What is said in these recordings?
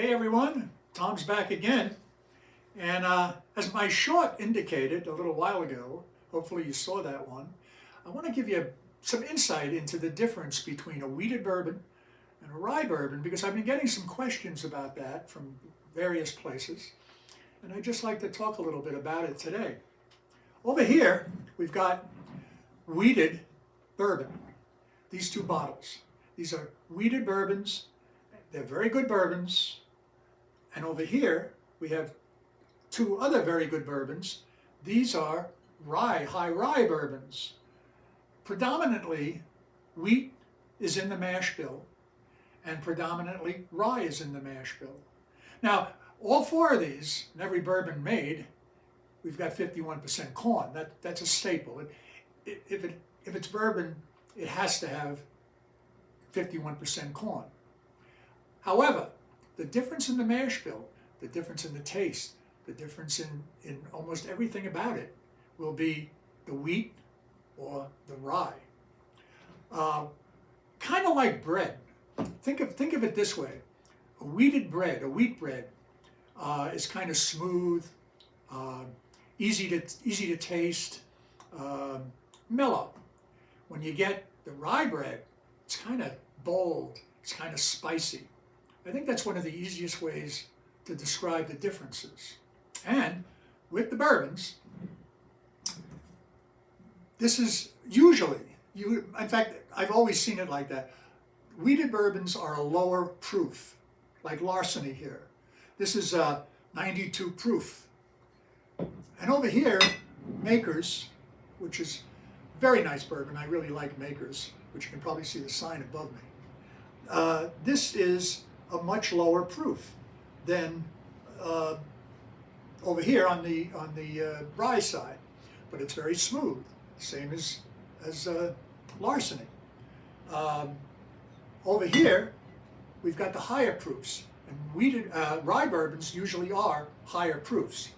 Hey everyone, Tom's back again. And as my short indicated a little while ago, hopefully you saw that one, I want to give you some insight into the difference between a wheated bourbon and a rye bourbon, because I've been getting some questions about that from various places. And I'd just like to talk a little bit about it today. Over here, we've got wheated bourbon. These two bottles. These are wheated bourbons. They're very good bourbons. And over here, we have two other very good bourbons. These are high rye bourbons. Predominantly, wheat is in the mash bill, and predominantly rye is in the mash bill. Now, all four of these, in every bourbon made, we've got 51% corn. That's a staple. If it's bourbon, it has to have 51% corn. However, the difference in the mash bill, the difference in the taste, the difference in almost everything about it will be the wheat or the rye. Kind of like bread. Think of it this way. A wheat bread, is kind of smooth, easy to taste, mellow. When you get the rye bread, it's kind of bold, it's kind of spicy. I think that's one of the easiest ways to describe the differences. And with the bourbons, this is usually, in fact, I've always seen it like that. Wheated bourbons are a lower proof, like Larceny here. This is 92 proof. And over here, Makers, which is very nice bourbon. I really like Makers, which you can probably see the sign above me. This is a much lower proof than over here on the rye side, but it's very smooth, same as Larceny. Over here, we've got the higher proofs, and wheated rye bourbons usually are higher proofs.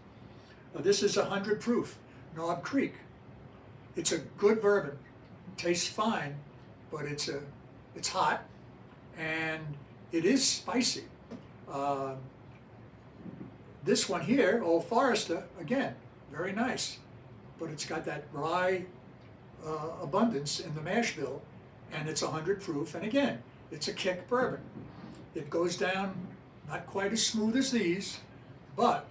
This is 100 proof, Knob Creek. It's a good bourbon, tastes fine, but it's hot and it is spicy. This one here, Old Forester, again, very nice, but it's got that rye abundance in the mash bill, and it's 100 proof, and again, it's a kick bourbon. It goes down not quite as smooth as these, but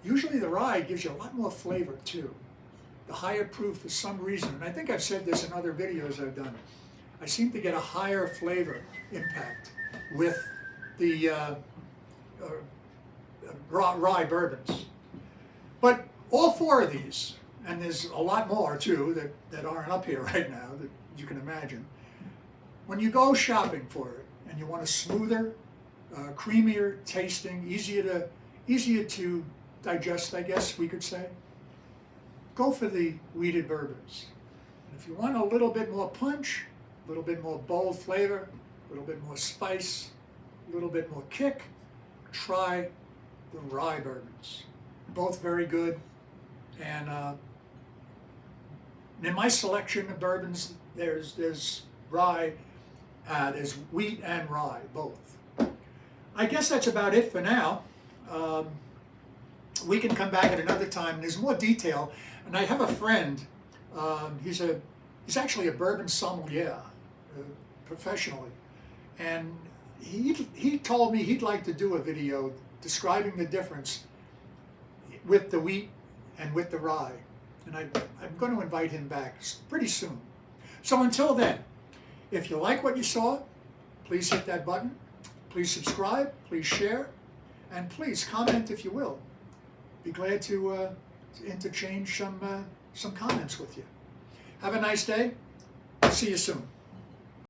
usually the rye gives you a lot more flavor too. The higher proof, for some reason, and I think I've said this in other videos I've done, I seem to get a higher flavor impact with the rye bourbons. But all four of these, and there's a lot more too that aren't up here right now that you can imagine, when you go shopping for it and you want a smoother, creamier tasting, easier to digest, I guess we could say, go for the wheated bourbons. And if you want a little bit more punch, a little bit more bold flavor, a little bit more spice, a little bit more kick, try the rye bourbons. Both very good. And in my selection of bourbons, there's rye, there's wheat and rye, both. I guess that's about it for now. We can come back at another time. There's more detail. And I have a friend, he's actually a bourbon sommelier, professionally. And he told me he'd like to do a video describing the difference with the wheat and with the rye. And I'm going to invite him back pretty soon. So until then, if you like what you saw, please hit that button. Please subscribe, please share, and please comment if you will. Be glad to interchange some comments with you. Have a nice day. See you soon.